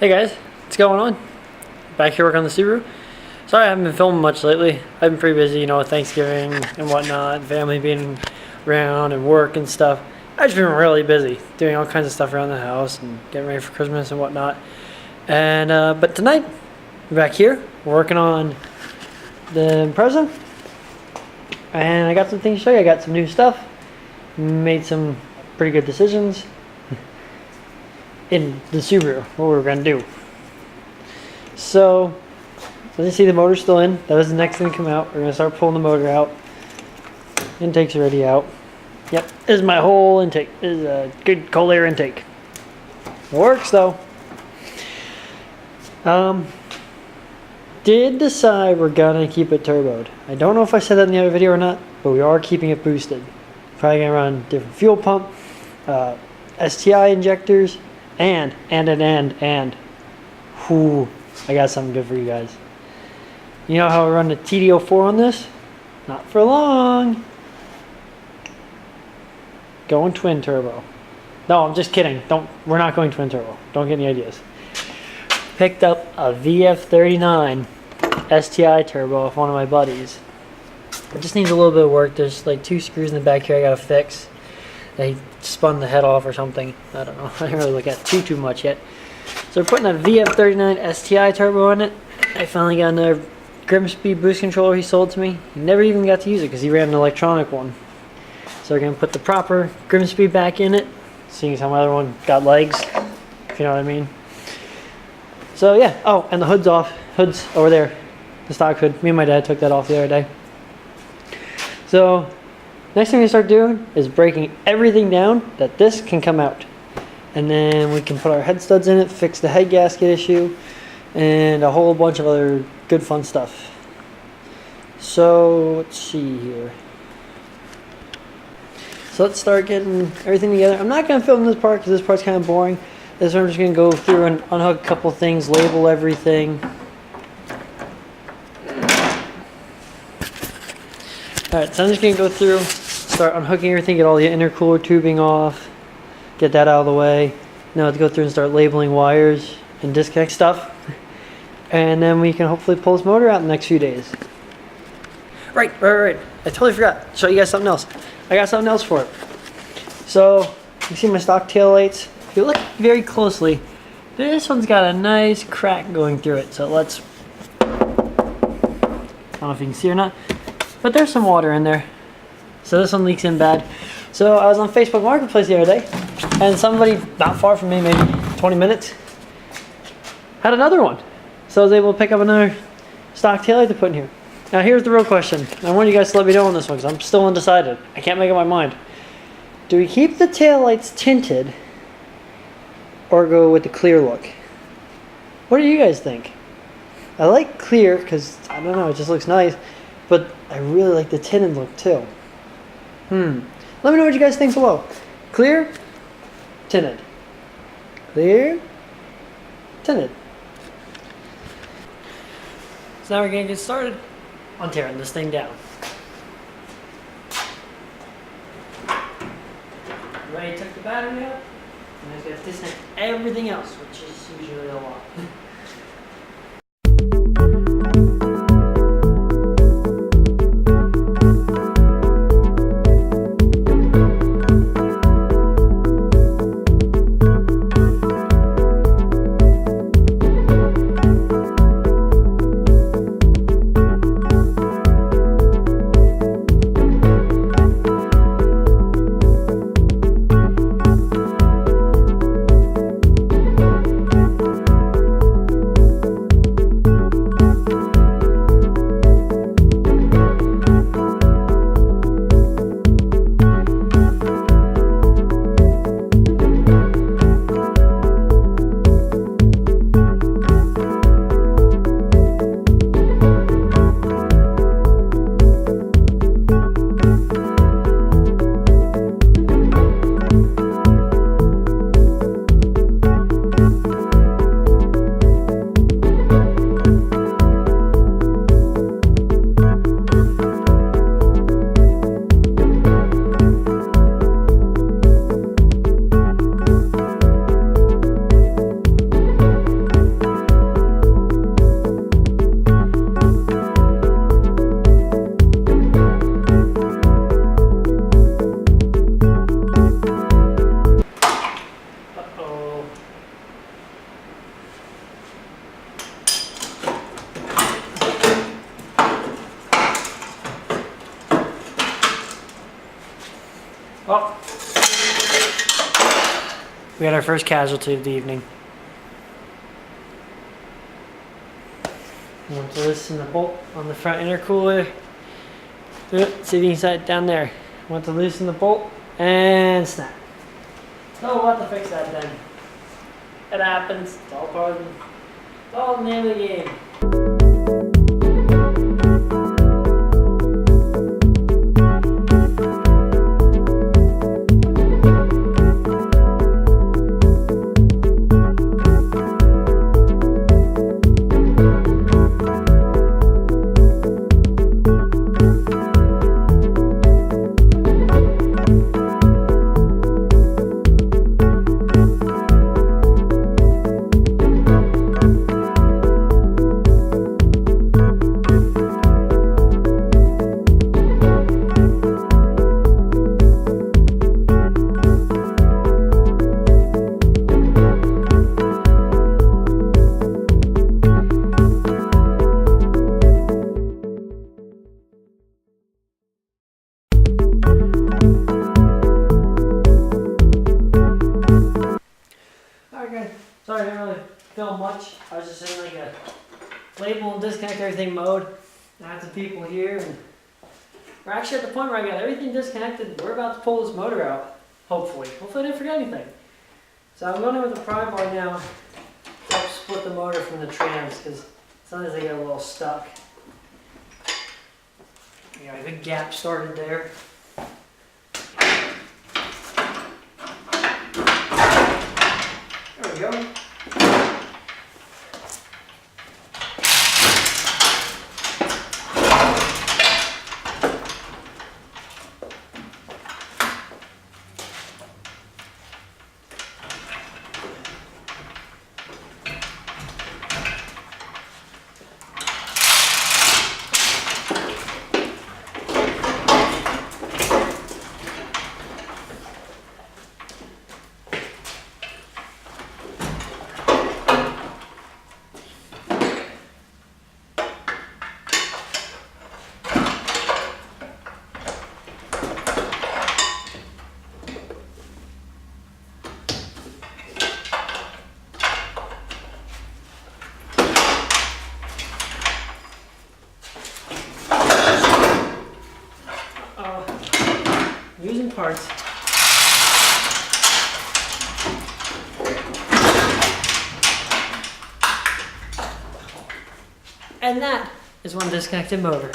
Hey guys, what's going on? Back here working on the Subaru. Sorry I haven't been filming much lately. I've been pretty busy, with Thanksgiving and whatnot, family being around and work and stuff. I've just been really busy doing all kinds of stuff around the house and getting ready for Christmas and whatnot. And but tonight, we're back here, we're working on the Impreza. And I got some things to show you. I got some new stuff. Made some pretty good decisions in the Subaru, what we were going to do. So, as you see, the motor's still in. That was the next thing to come out. We're going to start pulling the motor out. Intake's already out. Yep, this is my whole intake. This is a good cold air intake. It works though. Did decide we're gonna keep it turboed. I don't know if I said that in the other video or not, but we are keeping it boosted. Probably gonna run different fuel pump, STI injectors, and. Whew, I got something good for you guys. You know how I run the TD04 on this? Not for long. Going twin turbo. No, I'm just kidding. We're not going twin turbo. Don't get any ideas. Picked up a VF39 STI turbo off one of my buddies. It just needs a little bit of work. There's like 2 screws in the back here I gotta fix. They spun the head off or something. I don't know. I didn't really look at too much yet. So we're putting a VF39 STI turbo in it. I finally got another Grimspeed boost controller he sold to me. He never even got to use it because he ran an electronic one. So we're gonna put the proper Grimspeed back in it, seeing as how my other one got legs, if you know what I mean. So yeah, oh, and the hood's off. Hood's over there, the stock hood. Me and my dad took that off the other day. So next thing we start doing is breaking everything down that this can come out. And then we can put our head studs in it, fix the head gasket issue, and a whole bunch of other good fun stuff. So let's see here. So let's start getting everything together. I'm not going to film this part because this part's kind of boring. This one I'm just going to go through and unhook a couple things, label everything. Alright, so I'm just going to go through, start unhooking everything, get all the intercooler tubing off, get that out of the way. Now let's go through and start labeling wires and disconnect stuff. And then we can hopefully pull this motor out in the next few days. Right. I totally forgot to show you guys something else. I got something else for it. So, you see my stock taillights? If you look very closely, this one's got a nice crack going through it. So let's, I don't know if you can see or not, but there's some water in there. So this one leaks in bad. So I was on Facebook Marketplace the other day, and somebody not far from me, maybe 20 minutes, had another one. So I was able to pick up another stock taillight to put in here. Now here's the real question. I want you guys to let me know on this one because I'm still undecided. I can't make up my mind. Do we keep the taillights tinted or go with the clear look? What do you guys think? I like clear because, I don't know, it just looks nice. But I really like the tinted look too. Let me know what you guys think below. Clear, tinted. Clear, tinted. So now we're going to get started on tearing this thing down. Already took the battery out, and I just got to disconnect everything else, which is usually a lot. Oh, we got our first casualty of the evening. I want to loosen the bolt on the front intercooler. See if you can set it down there. I want to loosen the bolt and snap. So we'll have to fix that then. It happens. It's all part of it's all the name of the game. Sorry, I didn't really film much. I was just in like a label and disconnect everything mode. I had some people here, and we're actually at the point where I got everything disconnected. We're about to pull this motor out, hopefully. Hopefully I didn't forget anything. So I'm going in with the pry bar now to help split the motor from the trams, because sometimes they get a little stuck. You got a big gap started there. There we go. Using parts. And that is one disconnected motor.